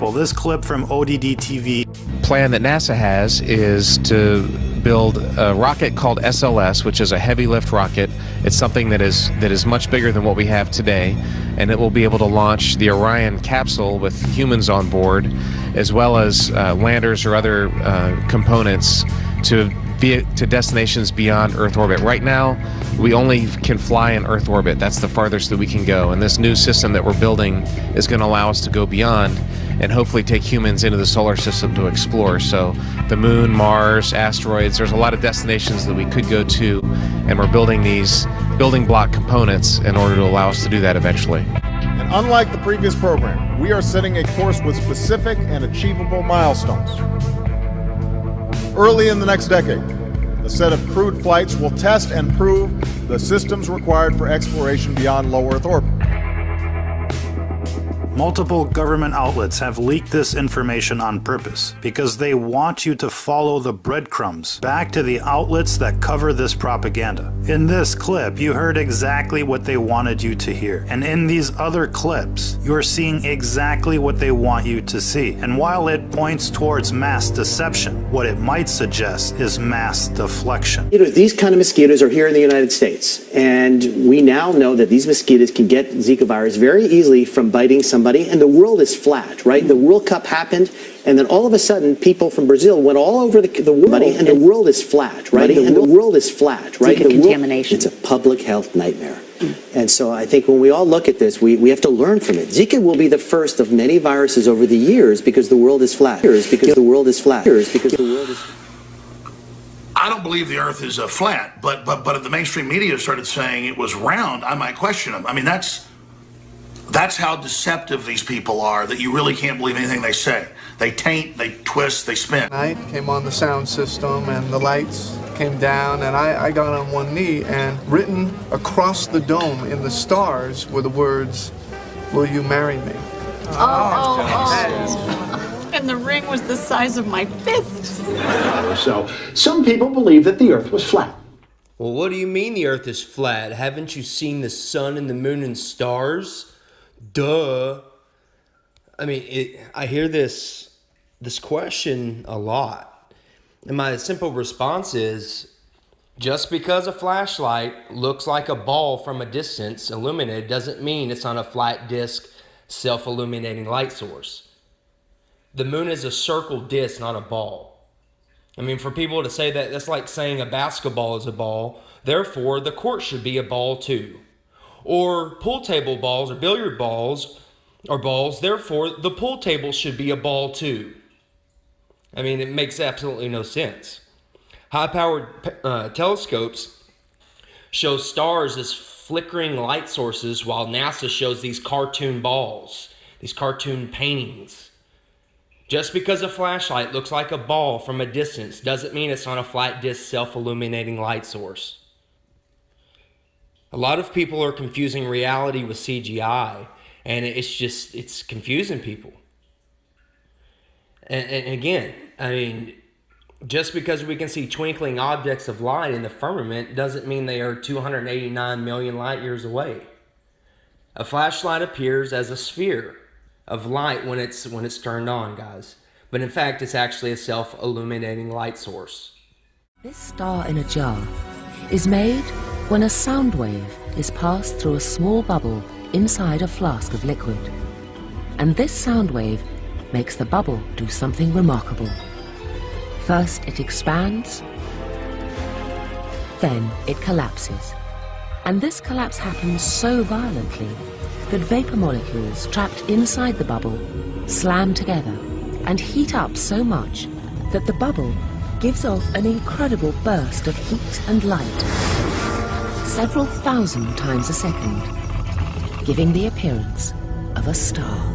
example, this clip from ODD TV. Plan that NASA has is to build a rocket called SLS, which is a heavy lift rocket. It's something that is much bigger than what we have today, and it will be able to launch the Orion capsule with humans on board, as well as landers or other components to destinations beyond Earth orbit. Right now, we only can fly in Earth orbit. That's the farthest that we can go. And this new system that we're building is going to allow us to go beyond and hopefully take humans into the solar system to explore. So the moon, Mars, asteroids, there's a lot of destinations that we could go to, and we're building these building block components in order to allow us to do that eventually. And unlike the previous program, we are setting a course with specific and achievable milestones. Early in the next decade, a set of crewed flights will test and prove the systems required for exploration beyond low Earth orbit. Multiple government outlets have leaked this information on purpose because they want you to follow the breadcrumbs back to the outlets that cover this propaganda. In this clip, you heard exactly what they wanted you to hear. And in these other clips, you're seeing exactly what they want you to see. And while it points towards mass deception, what it might suggest is mass deflection. These kind of mosquitoes are here in the United States. And we now know that these mosquitoes can get Zika virus very easily from biting somebody, and the world is flat, right? The World Cup happened, and then all of a sudden, people from Brazil went all over the world, and the world is flat, right? And the world is flat, right? Zika contamination. It's a public health nightmare. And so I think when we all look at this, we have to learn from it. Zika will be the first of many viruses over the years because the world is flat. Because the world is flat. Because the world is. I don't believe the Earth is flat, but if the mainstream media started saying it was round, I might question them. I mean, that's how deceptive these people are, that you really can't believe anything they say. They taint, they twist, they spin. I came on the sound system and the lights came down, and I got on one knee, and written across the dome in the stars were the words, "Will you marry me?" Oh. And the ring was the size of my fist. So some people believe that the Earth was flat. Well, what do you mean the Earth is flat? Haven't you seen the sun and the moon and stars? Duh. I mean, I hear this question a lot. And my simple response is, just because a flashlight looks like a ball from a distance illuminated doesn't mean it's on a flat disk, self-illuminating light source. The moon is a circle disk, not a ball. I mean, for people to say that, that's like saying a basketball is a ball, therefore the court should be a ball too. Or pool table balls or billiard balls are balls, therefore the pool table should be a ball too. I mean, it makes absolutely no sense. High-powered telescopes show stars as flickering light sources, while NASA shows these cartoon balls, these cartoon paintings. Just because a flashlight looks like a ball from a distance doesn't mean it's on a flat disk self-illuminating light source. A lot of people are confusing reality with CGI, and it's confusing people. And again, I mean, just because we can see twinkling objects of light in the firmament doesn't mean they are 289 million light years away. A flashlight appears as a sphere of light when it's turned on, guys. But in fact, it's actually a self-illuminating light source. This star in a jar is made when a sound wave is passed through a small bubble inside a flask of liquid. And this sound wave makes the bubble do something remarkable. First it expands, then it collapses. And this collapse happens so violently that vapor molecules trapped inside the bubble slam together and heat up so much that the bubble gives off an incredible burst of heat and light, several thousand times a second, giving the appearance of a star.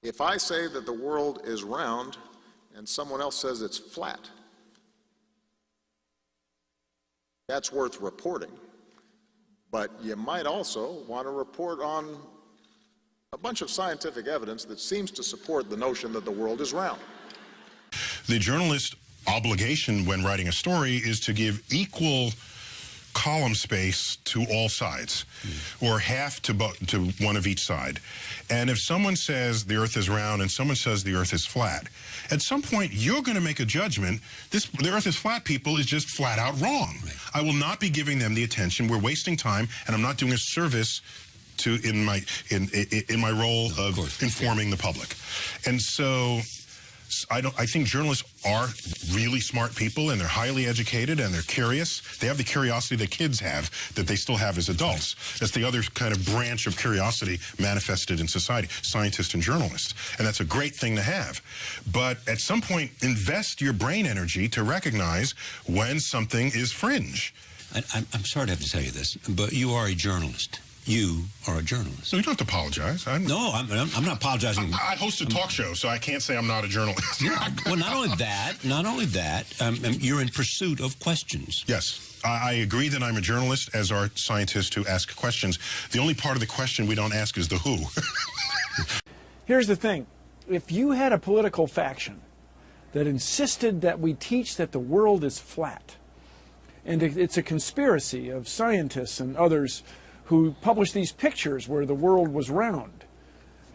If I say that the world is round and someone else says it's flat, that's worth reporting. But you might also want to report on a bunch of scientific evidence that seems to support the notion that the world is round. The journalist's obligation when writing a story is to give equal column space to all sides, or half to one of each side. And if someone says the earth is round and someone says the earth is flat, at some point you're going to make a judgment. The earth is flat people is just flat out wrong. Right. I will not be giving them the attention. We're wasting time, and I'm not doing a service to in my role of informing the public. And so I think journalists are really smart people, and they're highly educated, and they're curious. They have the curiosity that kids have that they still have as adults. That's the other kind of branch of curiosity manifested in society, scientists and journalists. And that's a great thing to have. But at some point, invest your brain energy to recognize when something is fringe. I'm sorry to have to tell you this, but you are a journalist. You are a journalist. No, you don't have to apologize. I'm not apologizing. I host a talk show, so I can't say I'm not a journalist. Well, not only that, you're in pursuit of questions. Yes. I agree that I'm a journalist, as are scientists who ask questions. The only part of the question we don't ask is the who. Here's the thing. If you had a political faction that insisted that we teach that the world is flat, and it's a conspiracy of scientists and others who published these pictures where the world was round.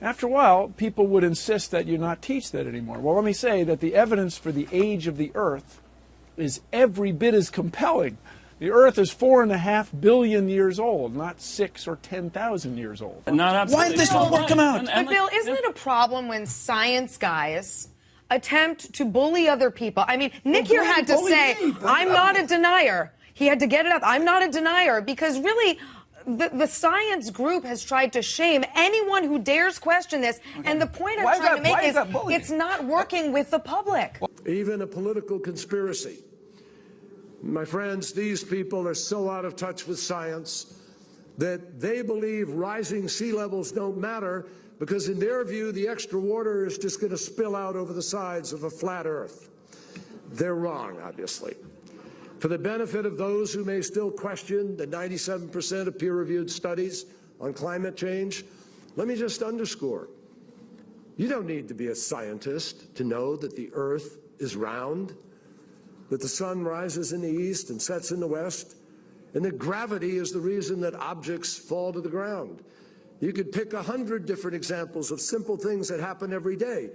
After a while, people would insist that you not teach that anymore. Well, let me say that the evidence for the age of the Earth is every bit as compelling. The Earth is 4.5 billion years old, not 6 or 10,000 years old. Why did this report come out? But Bill, isn't it a problem when science guys attempt to bully other people? I mean, Nick here had to say, I'm not a denier. He had to get it up. I'm not a denier, because really, the science group has tried to shame anyone who dares question this, and the point I'm trying to make is it's not working with the public. Even a political conspiracy. My friends, these people are so out of touch with science that they believe rising sea levels don't matter because in their view the extra water is just going to spill out over the sides of a flat Earth. They're wrong, obviously. For the benefit of those who may still question the 97% of peer-reviewed studies on climate change, let me just underscore, you don't need to be a scientist to know that the Earth is round, that the sun rises in the east and sets in the west, and that gravity is the reason that objects fall to the ground. You could pick 100 different examples of simple things that happen every day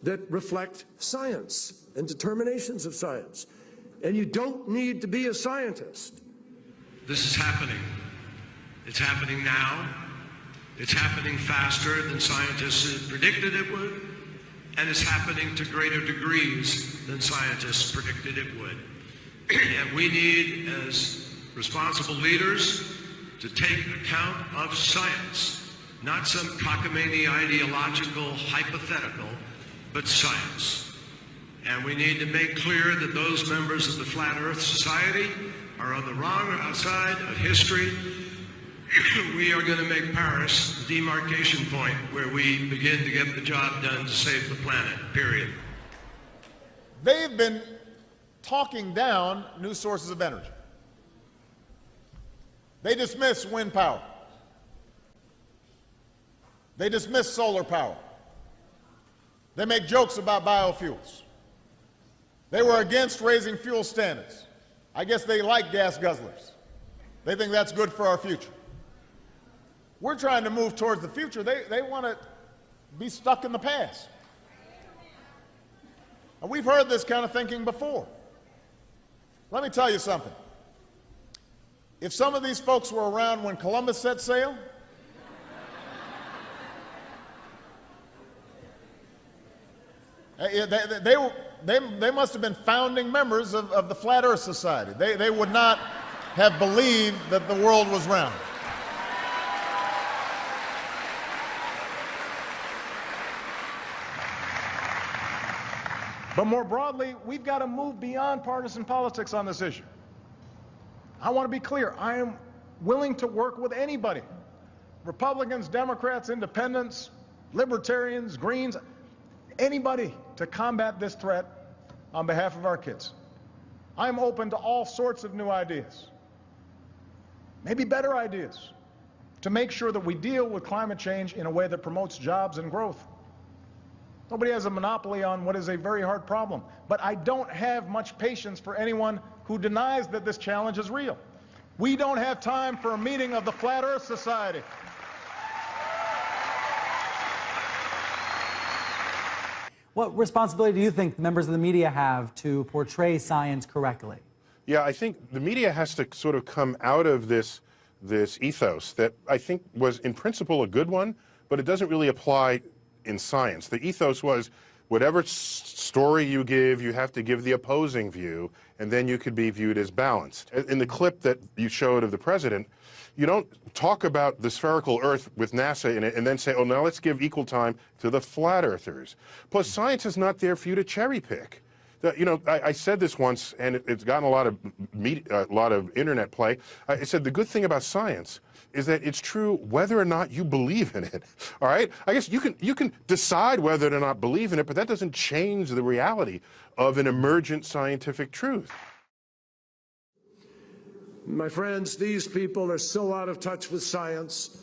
that reflect science and determinations of science. And you don't need to be a scientist. This is happening. It's happening now. It's happening faster than scientists had predicted it would, and it's happening to greater degrees than scientists predicted it would. And we need, as responsible leaders, to take account of science, not some cockamamie ideological hypothetical, but science. And we need to make clear that those members of the Flat Earth Society are on the wrong side of history. We are going to make Paris the demarcation point where we begin to get the job done to save the planet, period. They've been talking down new sources of energy. They dismiss wind power. They dismiss solar power. They make jokes about biofuels. They were against raising fuel standards. I guess they like gas guzzlers. They think that's good for our future. We're trying to move towards the future. They want to be stuck in the past. And we've heard this kind of thinking before. Let me tell you something. If some of these folks were around when Columbus set sail, they must have been founding members of the Flat Earth Society. They would not have believed that the world was round. But more broadly, we've got to move beyond partisan politics on this issue. I want to be clear. I am willing to work with anybody. Republicans, Democrats, Independents, libertarians, Greens, anybody to combat this threat on behalf of our kids. I'm open to all sorts of new ideas, maybe better ideas, to make sure that we deal with climate change in a way that promotes jobs and growth. Nobody has a monopoly on what is a very hard problem, but I don't have much patience for anyone who denies that this challenge is real. We don't have time for a meeting of the Flat Earth Society. What responsibility do you think members of the media have to portray science correctly? Yeah, I think the media has to sort of come out of this ethos that I think was in principle a good one, but it doesn't really apply in science. The ethos was whatever story you give, you have to give the opposing view, and then you could be viewed as balanced. In the clip that you showed of the president, you don't talk about the spherical Earth with NASA in it and then say, oh, now let's give equal time to the flat earthers. Plus, science is not there for you to cherry pick. You know, I said this once, and it's gotten a lot of internet play. I said the good thing about science is that it's true whether or not you believe in it. All right? I guess you can decide whether or not believe in it, but that doesn't change the reality of an emergent scientific truth. My friends, these people are so out of touch with science.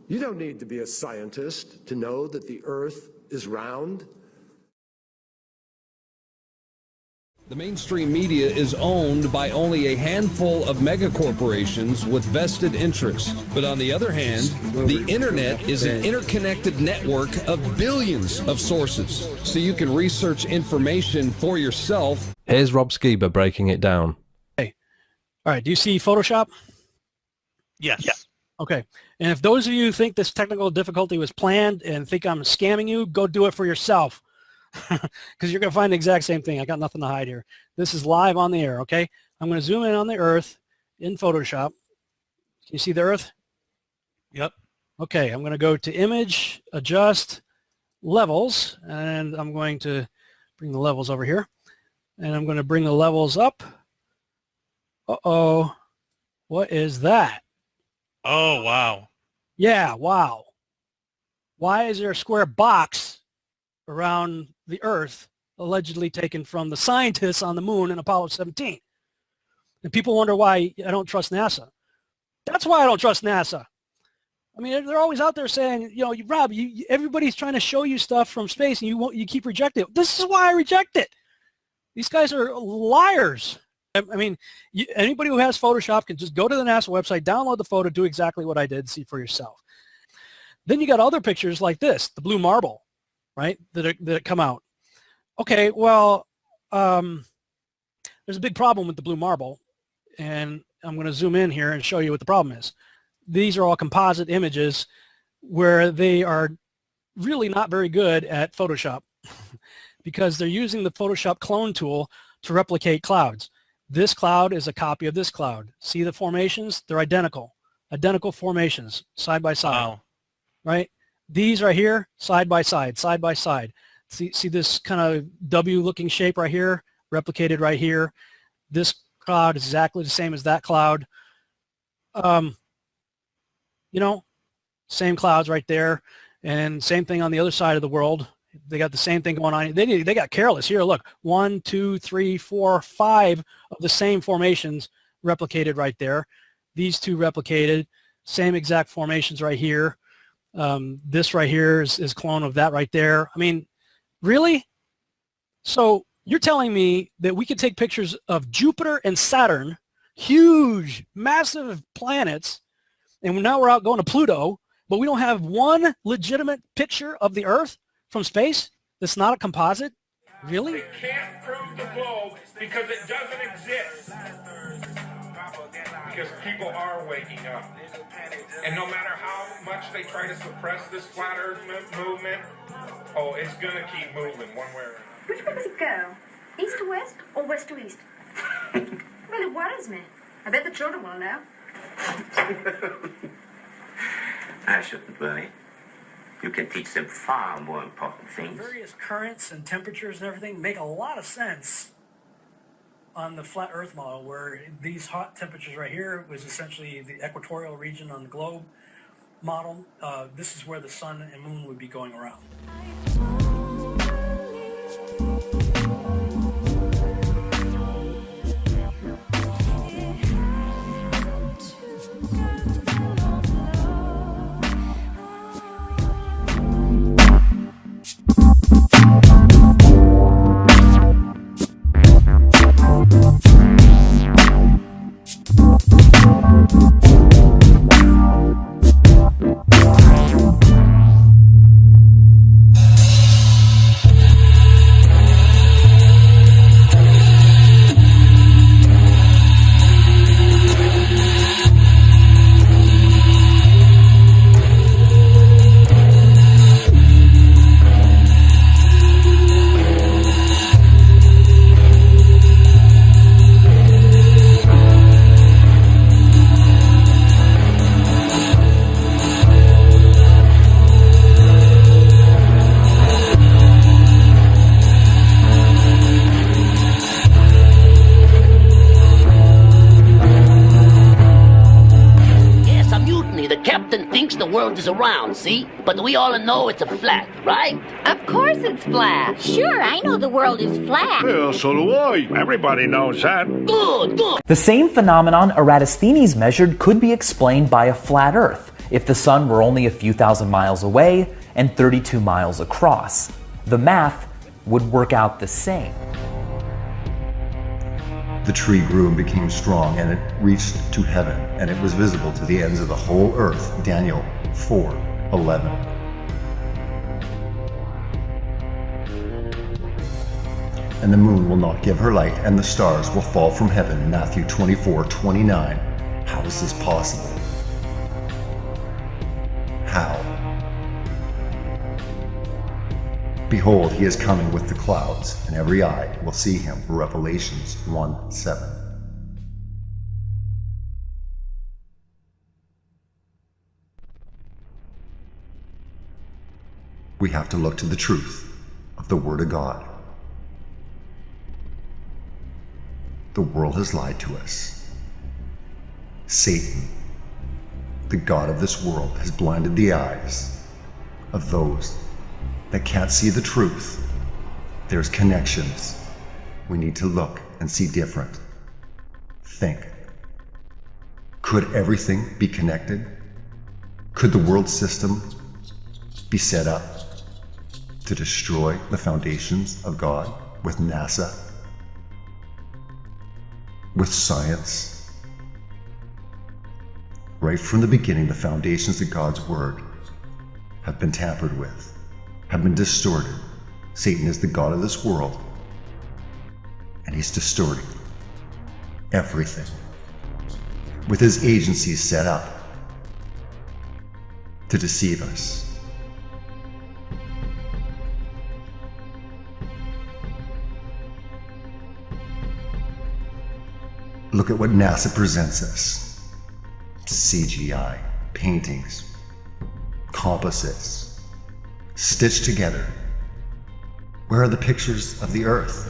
You don't need to be a scientist to know that the Earth is round. The mainstream media is owned by only a handful of megacorporations with vested interests. But on the other hand, the internet is an interconnected network of billions of sources, so you can research information for yourself. Here's Rob Skiba breaking it down. Hey, all right, do you see Photoshop? Yes. Yeah. Okay, and if those of you think this technical difficulty was planned and think I'm scamming you, go do it for yourself. Because you're going to find the exact same thing. I got nothing to hide here. This is live on the air, okay? I'm going to zoom in on the Earth in Photoshop. Can you see the Earth? Yep. Okay, I'm going to go to Image, Adjust, Levels, and I'm going to bring the levels over here. And I'm going to bring the levels up. Uh-oh. What is that? Oh, wow. Yeah, wow. Why is there a square box around the Earth allegedly taken from the scientists on the moon in Apollo 17? And people wonder why I don't trust NASA. That's why I don't trust NASA. I mean, they're always out there saying, you know, Rob, everybody's trying to show you stuff from space and you keep rejecting it. This is why I reject it. These guys are liars. I mean, anybody who has Photoshop can just go to the NASA website, download the photo, do exactly what I did, see for yourself. Then you got other pictures like this, the blue marble, right, that come out. Okay, well, there's a big problem with the blue marble, and I'm going to zoom in here and show you what the problem is. These are all composite images where they are really not very good at Photoshop because they're using the Photoshop clone tool to replicate clouds. This cloud is a copy of this cloud. See the formations? They're identical formations, side by side. Wow. Right? These right here, side by side, side by side. See this kind of W-looking shape right here, replicated right here. This cloud is exactly the same as that cloud. You know, same clouds right there, and same thing on the other side of the world. They got the same thing going on. They got careless. Here, look, 1, 2, 3, 4, 5 of the same formations replicated right there. These two replicated, same exact formations right here. This right here is clone of that right there. I mean, really? So you're telling me that we could take pictures of Jupiter and Saturn, huge, massive planets, and now we're out going to Pluto, but we don't have one legitimate picture of the Earth from space that's not a composite? Really? They can't prove the globe because it doesn't exist. Because people are waking up. And no matter how much they try to suppress this flat earth movement, oh, it's going to keep moving one way or another. Which way does it go? East to west or west to east? Well, it worries me. I bet the children will know. I shouldn't worry. You can teach them far more important things. Various currents and temperatures and everything make a lot of sense on the flat Earth model, where these hot temperatures right here was essentially the equatorial region on the globe, model, this is where the sun and moon would be going around. The world is around, see? But we all know it's a flat, right? Of course it's flat. Sure, I know the world is flat. Yeah, so do I. Everybody knows that. Good, good. The same phenomenon Eratosthenes measured could be explained by a flat Earth if the sun were only a few thousand miles away and 32 miles across. The math would work out the same. The tree grew and became strong, and it reached to heaven, and it was visible to the ends of the whole earth. Daniel 4:11. And the moon will not give her light, and the stars will fall from heaven. Matthew 24:29. How is this possible? How? Behold, he is coming with the clouds, and every eye will see him. Revelations 1:7. We have to look to the truth of the Word of God. The world has lied to us. Satan, the god of this world, has blinded the eyes of those that can't see the truth. There's connections. We need to look and see different. Think. Could everything be connected? Could the world system be set up to destroy the foundations of God with NASA? With science? Right from the beginning, the foundations of God's Word have been tampered with, have been distorted. Satan is the god of this world, and he's distorting everything with his agencies set up to deceive us. Look at what NASA presents us. CGI, paintings, composites, stitched together. Where are the pictures of the Earth?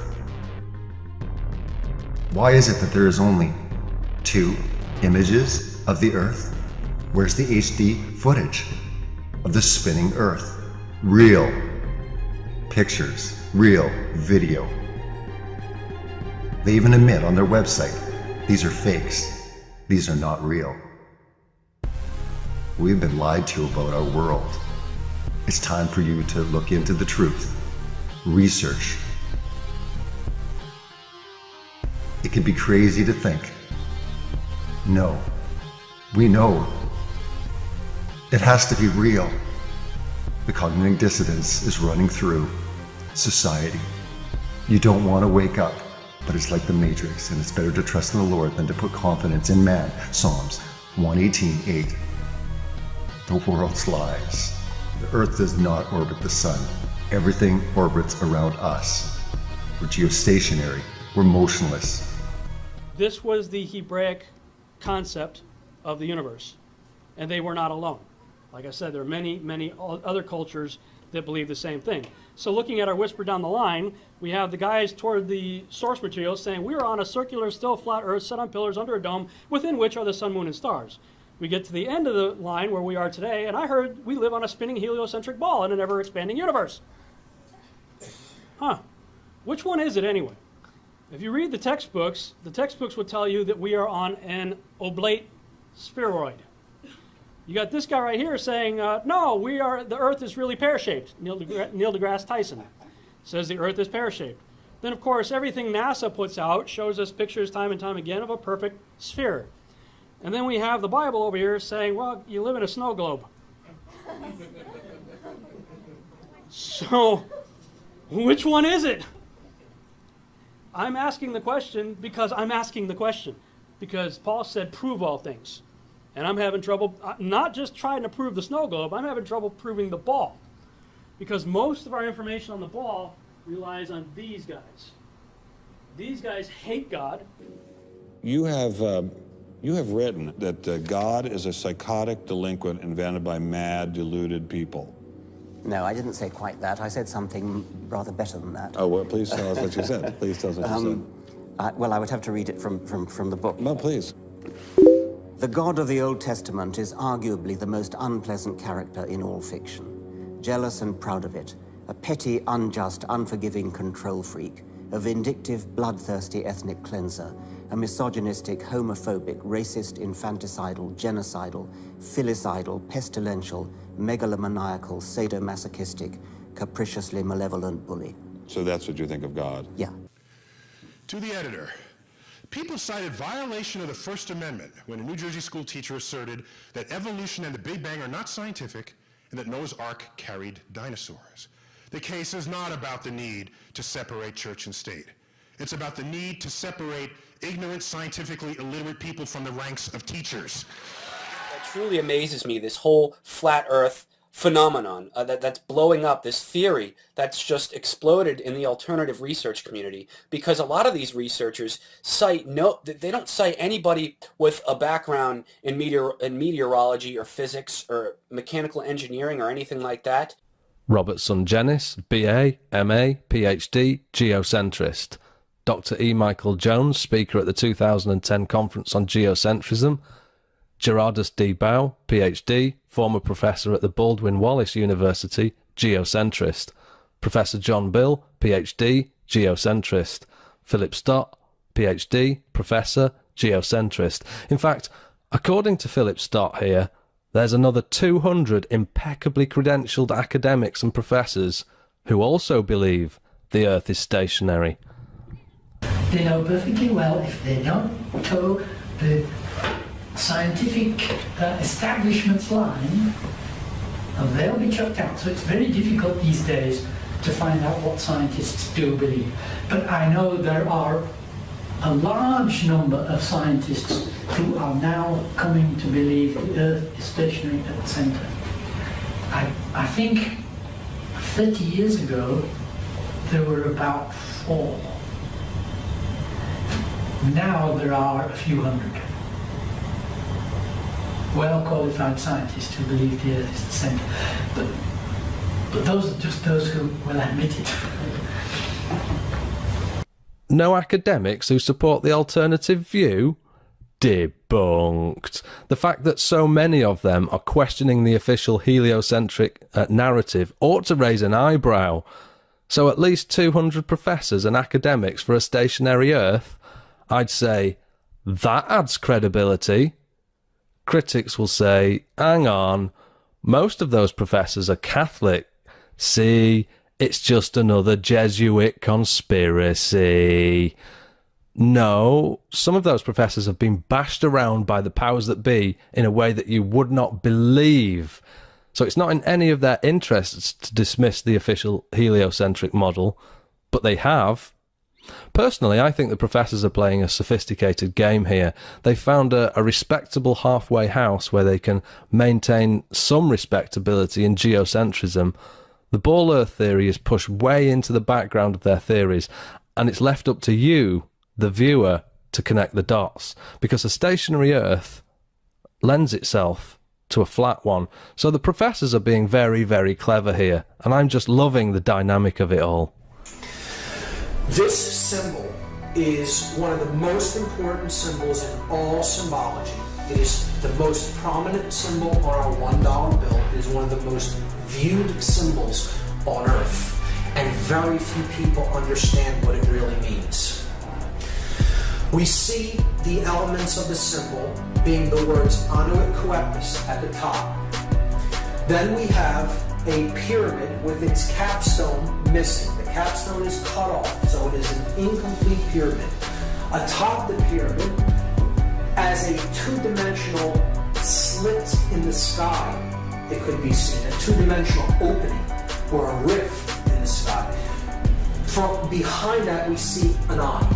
Why is it that there is only 2 images of the Earth? Where's the HD footage of the spinning Earth? Real pictures, real video. They even admit on their website, these are fakes. These are not real. We've been lied to about our world. It's time for you to look into the truth. Research. It can be crazy to think. No, we know it has to be real. The cognitive dissonance is running through society. You don't want to wake up, but it's like the Matrix, and it's better to trust in the Lord than to put confidence in man. Psalms 118:8. The world's lies. The earth does not orbit the sun. Everything orbits around us. We're geostationary. We're motionless. This was the Hebraic concept of the universe, and they were not alone. Like I said, there are many, many other cultures that believe the same thing. So looking at our whisper down the line, we have the guys toward the source material saying we are on a circular, still flat earth set on pillars under a dome within which are the sun, moon, and stars. we get to the end of the line where we are today, and I heard we live on a spinning heliocentric ball in an ever-expanding universe. Huh. Which one is it anyway? If you read the textbooks would tell you that we are on an oblate spheroid. You got this guy right here saying, no, the Earth is really pear-shaped. Neil deGrasse Tyson says the Earth is pear-shaped. Then, of course, everything NASA puts out shows us pictures time and time again of a perfect sphere. And then we have the Bible over here saying, well, you live in a snow globe. So, which one is it? I'm asking the question because I'm asking the question. Because Paul said, prove all things. And I'm having trouble, not just trying to prove the snow globe, I'm having trouble proving the ball. Because most of our information on the ball relies on these guys. These guys hate God. You have written that God is a psychotic delinquent invented by mad, deluded people. No, I didn't say quite that. I said something rather better than that. Oh, well, please tell us what you said. Please tell us what you said. Well, I would have to read it from the book. No, please. The God of the Old Testament is arguably the most unpleasant character in all fiction. Jealous and proud of it, a petty, unjust, unforgiving control freak, a vindictive, bloodthirsty ethnic cleanser, a misogynistic, homophobic, racist, infanticidal, genocidal, filicidal, pestilential, megalomaniacal, sadomasochistic, capriciously malevolent bully. So that's what you think of God? Yeah. To the editor, people cited violation of the First Amendment when a New Jersey school teacher asserted that evolution and the Big Bang are not scientific and that Noah's Ark carried dinosaurs. The case is not about the need to separate church and state. It's about the need to separate ignorant, scientifically illiterate people from the ranks of teachers. What truly amazes me, this whole flat earth phenomenon that's blowing up, this theory that's just exploded in the alternative research community, because a lot of these researchers they don't cite anybody with a background in meteorology or physics or mechanical engineering or anything like that. Robert Sungenis, BA, MA, PhD, geocentrist. Dr. E. Michael Jones, speaker at the 2010 conference on geocentrism. Gerardus D. Bow, PhD, former professor at the Baldwin Wallace University, geocentrist. Professor John Bill, PhD, geocentrist. Philip Stott, PhD, professor, geocentrist. In fact, according to Philip Stott here, there's another 200 impeccably credentialed academics and professors who also believe the Earth is stationary. They know perfectly well if they don't toe the scientific establishment's line, they'll be chucked out. So it's very difficult these days to find out what scientists do believe. But I know there are a large number of scientists who are now coming to believe the Earth is stationary at the center. I think 30 years ago there were about 4. Now there are a few hundred well-qualified scientists who believe the Earth is the center. But those are just those who will admit it. No academics who support the alternative view? Debunked. The fact that so many of them are questioning the official heliocentric narrative ought to raise an eyebrow. So at least 200 professors and academics for a stationary Earth? I'd say, that adds credibility. Critics will say, hang on, most of those professors are Catholic. See, it's just another Jesuit conspiracy. No, some of those professors have been bashed around by the powers that be in a way that you would not believe. So it's not in any of their interests to dismiss the official heliocentric model, but they have. Personally, I think the professors are playing a sophisticated game here. They found a respectable halfway house where they can maintain some respectability in geocentrism. The ball Earth theory is pushed way into the background of their theories, and it's left up to you, the viewer, to connect the dots, because a stationary Earth lends itself to a flat one. So the professors are being very, very clever here, and I'm just loving the dynamic of it all. This symbol is one of the most important symbols in all symbology. It is the most prominent symbol on our $1 bill. It is one of the most viewed symbols on Earth. And very few people understand what it really means. We see the elements of the symbol being the words Annuit Coeptis at the top. Then we have a pyramid with its capstone missing. The capstone is cut off, so it is an incomplete pyramid. Atop the pyramid, as a two-dimensional slit in the sky, it could be seen, a two-dimensional opening or a rift in the sky. From behind that, we see an eye,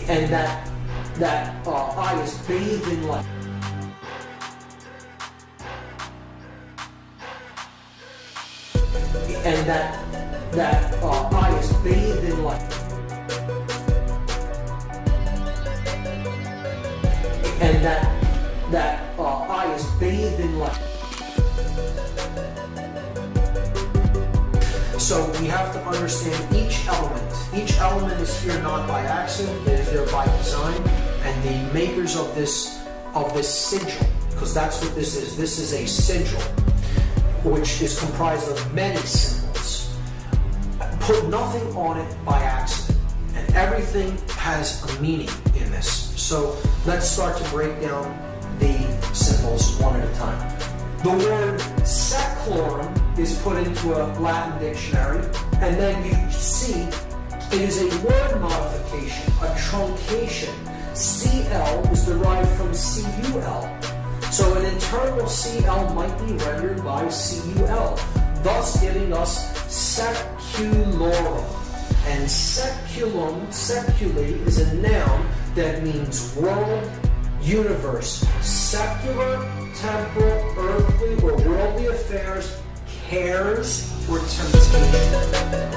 and that eye is bathed in light. And that eye is bathed in light. And that eye is bathed in light. So we have to understand each element. Each element is here not by accident, it is there by design. And the makers of this sigil, because that's what this is a sigil, which is comprised of many symbols, put nothing on it by accident. And everything has a meaning in this. So let's start to break down the symbols one at a time. The word seclorum is put into a Latin dictionary, and then you see it is a word modification, a truncation. CL is derived from CUL. So an internal CL might be rendered by CUL, thus giving us seculorum. And seculum, seculi, is a noun that means world, universe, secular, temporal, earthly, or worldly affairs, cares, or temptation.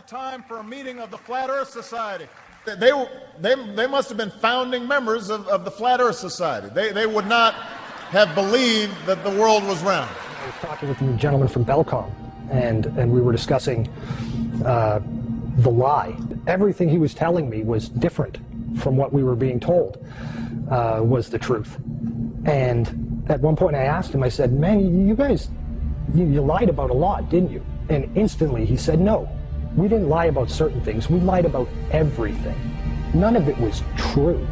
Time for a meeting of the Flat Earth Society. They must have been founding members of the Flat Earth Society. They would not have believed that the world was round. I was talking with a gentleman from Belcom, and we were discussing the lie. Everything he was telling me was different from what we were being told was the truth. And at one point I asked him, I said, man, you guys, you lied about a lot, didn't you? And instantly he said, no. We didn't lie about certain things. We lied about everything. None of it was true.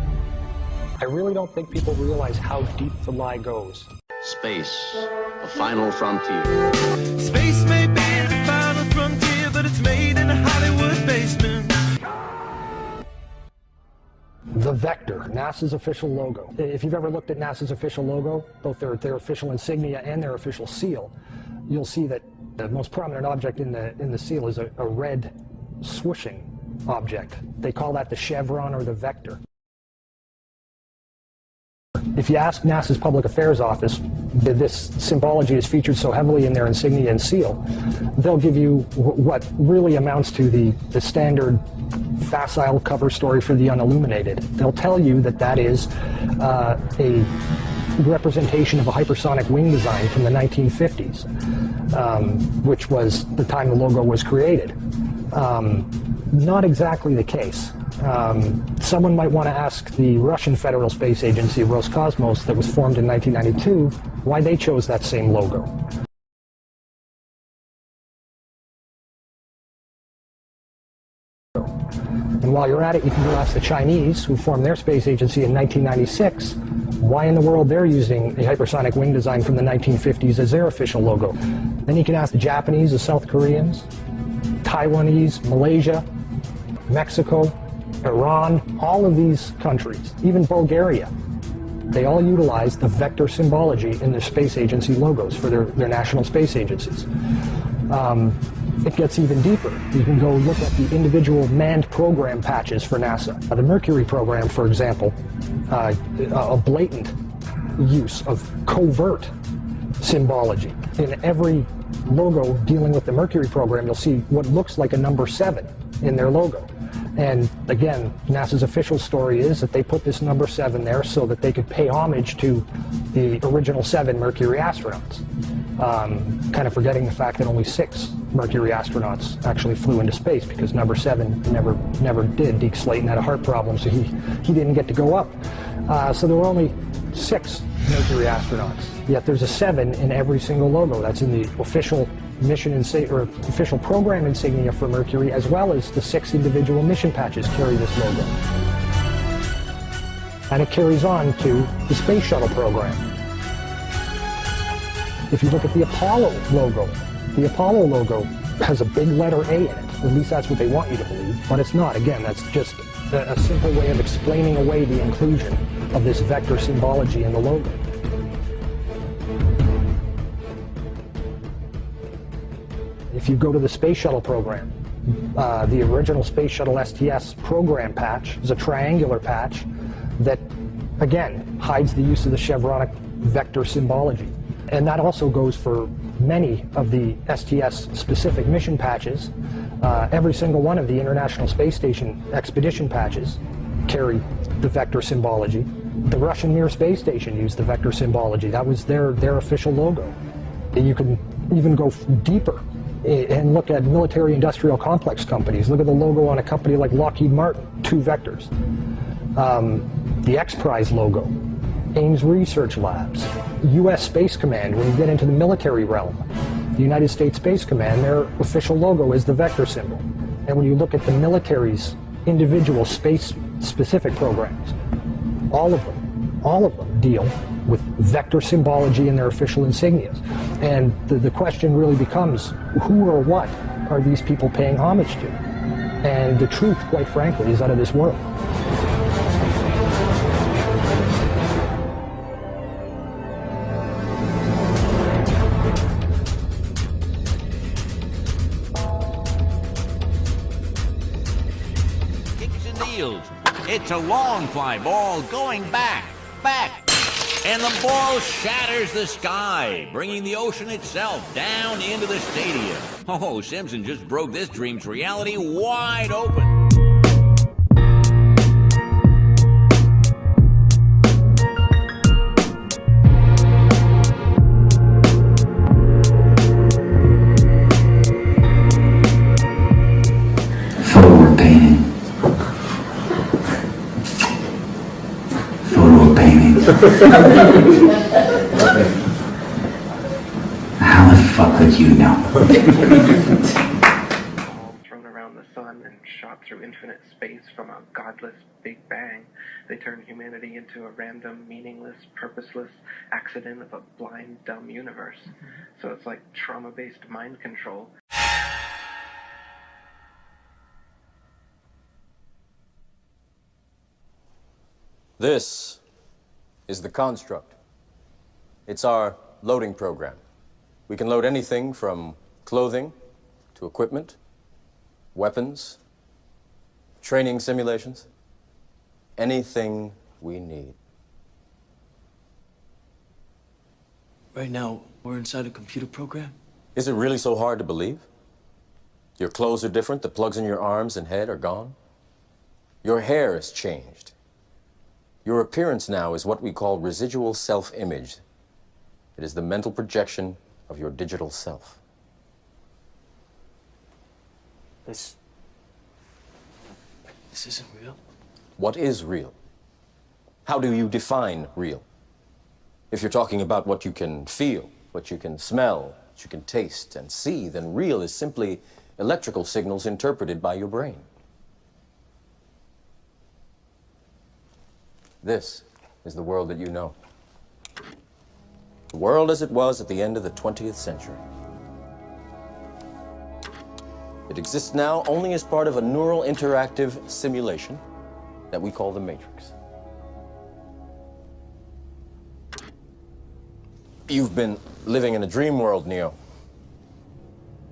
I really don't think people realize how deep the lie goes. Space, the final frontier. Space may be the final frontier, but it's made in a Hollywood basement. The Vector, NASA's official logo. If you've ever looked at NASA's official logo, both their official insignia and their official seal, you'll see that the most prominent object in the seal is a red swooshing object. They call that the chevron or the vector. If you ask NASA's Public Affairs Office this symbology is featured so heavily in their insignia and seal, they'll give you what really amounts to the standard facile cover story for the unilluminated. They'll tell you that that is a representation of a hypersonic wing design from the 1950s, which was the time the logo was created. Not exactly the case. Someone might want to ask the Russian Federal Space Agency, Roscosmos, that was formed in 1992, why they chose that same logo. And while you're at it, you can go ask the Chinese, who formed their space agency in 1996, why in the world they're using a hypersonic wing design from the 1950s as their official logo. Then you can ask the Japanese, the South Koreans, Taiwanese, Malaysia, Mexico, Iran, all of these countries, even Bulgaria. They all utilize the vector symbology in their space agency logos for their national space agencies. It gets even deeper. You can go look at the individual manned program patches for NASA. The Mercury program, for example, a blatant use of covert symbology. In every logo dealing with the Mercury program, you'll see what looks like a number 7 in their logo. And again, NASA's official story is that they put this number 7 there so that they could pay homage to the original 7 Mercury astronauts. Kind of forgetting the fact that only 6 Mercury astronauts actually flew into space, because number 7 never did. Deke Slayton had a heart problem, so he didn't get to go up. So there were only 6 Mercury astronauts. Yet there's a 7 in every single logo. That's in the official mission or official program insignia for Mercury, as well as the 6 individual mission patches carry this logo. And it carries on to the Space Shuttle program. If you look at the Apollo logo has a big letter A in it. At least that's what they want you to believe, but it's not. Again, that's just a simple way of explaining away the inclusion of this vector symbology in the logo. If you go to the Space Shuttle program, the original Space Shuttle STS program patch is a triangular patch that, again, hides the use of the chevronic vector symbology. And that also goes for many of the STS-specific mission patches. Every single one of the International Space Station expedition patches carry the vector symbology. The Russian Mir space station used the vector symbology. That was their official logo. You can even go deeper and look at military-industrial complex companies. Look at the logo on a company like Lockheed Martin, 2 vectors. The X-Prize logo, Ames Research Labs, U.S. Space Command. When you get into the military realm, the United States Space Command, their official logo is the vector symbol. And when you look at the military's individual space-specific programs, all of them deal with vector symbology in their official insignias. And the question really becomes, who or what are these people paying homage to? And the truth, quite frankly, is out of this world. Kicks and deals. It's a long fly ball going back. And the ball shatters the sky, bringing the ocean itself down into the stadium. Oh, Simpson just broke this dream's reality wide open. Photo painting. How the fuck could you know? Thrown around the sun and shot through infinite space from a godless Big Bang, they turn humanity into a random, meaningless, purposeless accident of a blind, dumb universe. So it's like trauma-based mind control. This is the construct. It's our loading program. We can load anything from clothing to equipment, weapons, training simulations, anything we need. Right now, we're inside a computer program. Is it really so hard to believe? Your clothes are different, the plugs in your arms and head are gone. Your hair has changed. Your appearance now is what we call residual self-image. It is the mental projection of your digital self. This isn't real. What is real? How do you define real? If you're talking about what you can feel, what you can smell, what you can taste and see, then real is simply electrical signals interpreted by your brain. This is the world that you know. The world as it was at the end of the 20th century. It exists now only as part of a neural interactive simulation that we call the Matrix. You've been living in a dream world, Neo.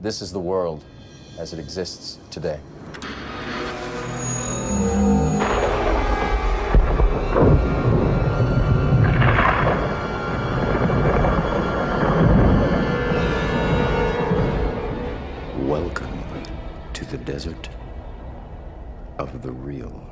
This is the world as it exists today. Welcome to the desert of the real.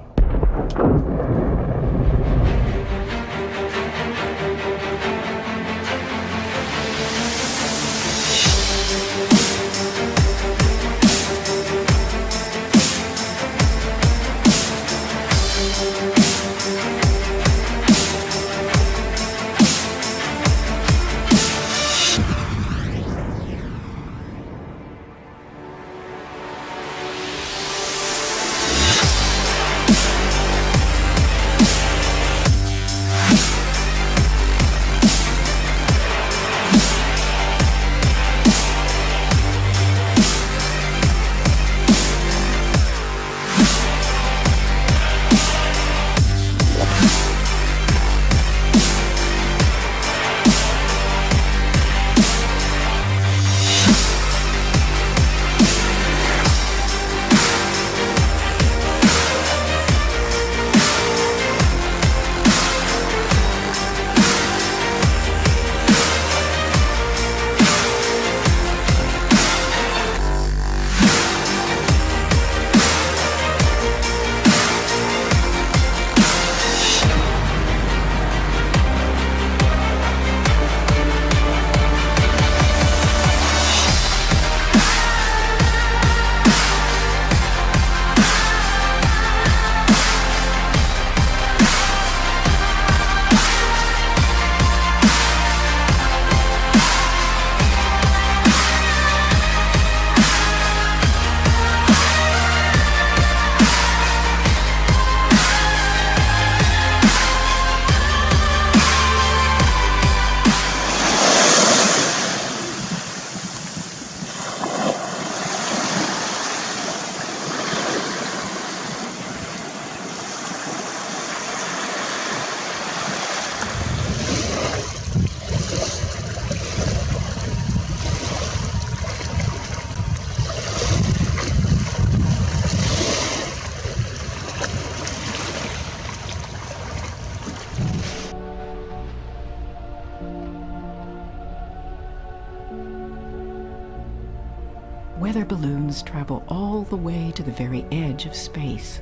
Weather balloons travel all the way to the very edge of space.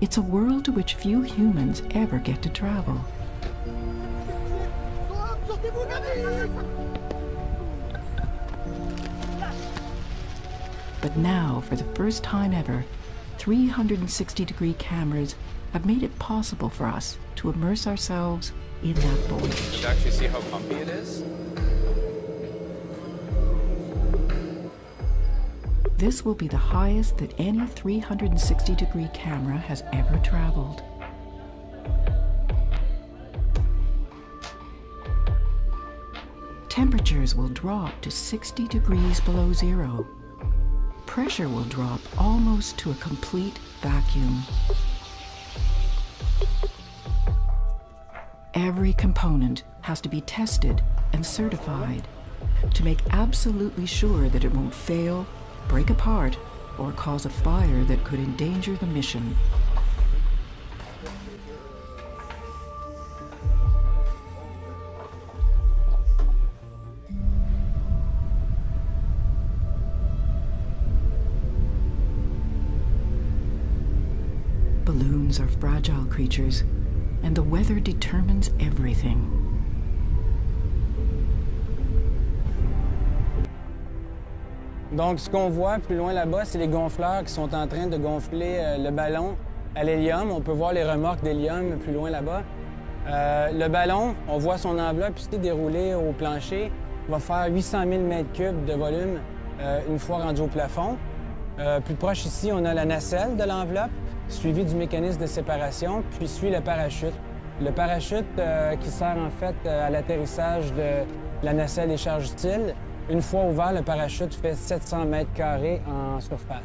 It's a world to which few humans ever get to travel. But now, for the first time ever, 360-degree cameras have made it possible for us to immerse ourselves in that voyage. You actually see how comfy it is? This will be the highest that any 360-degree camera has ever traveled. Temperatures will drop to 60 degrees below zero. Pressure will drop almost to a complete vacuum. Every component has to be tested and certified to make absolutely sure that it won't fail, break apart, or cause a fire that could endanger the mission. Humans are fragile creatures, and the weather determines everything. Donc, ce qu'on voit plus loin là-bas, c'est les gonfleurs qui sont en train de gonfler le ballon à l'hélium. On peut voir les remorques d'hélium plus loin là-bas. Le ballon, on voit son enveloppe ici déroulée au plancher. Il va faire 800 000 mètres cubes de volume une fois rendu au plafond. Plus proche ici, on a la nacelle de l'enveloppe, suivie du mécanisme de séparation, puis suit le parachute. Le parachute qui sert en fait à l'atterrissage de la nacelle des charges utiles. Une fois ouvert, le parachute fait 700 mètres carrés en surface.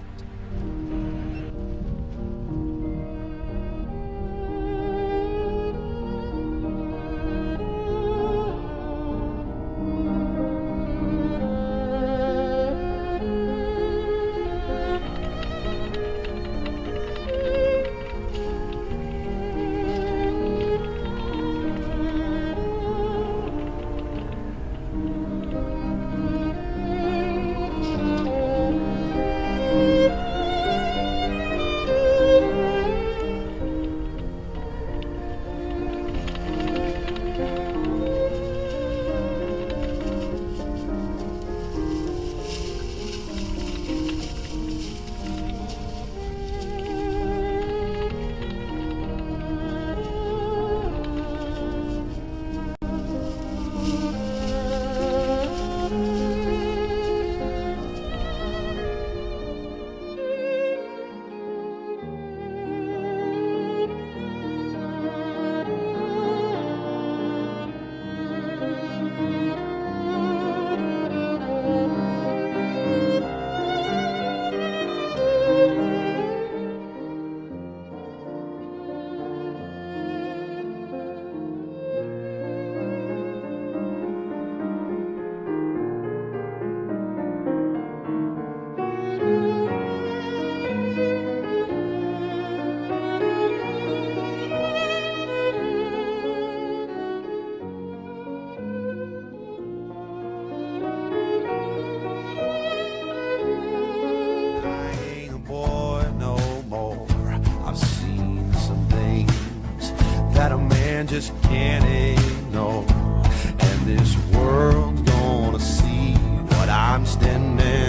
Just can't ignore, and this world's gonna see what I'm standing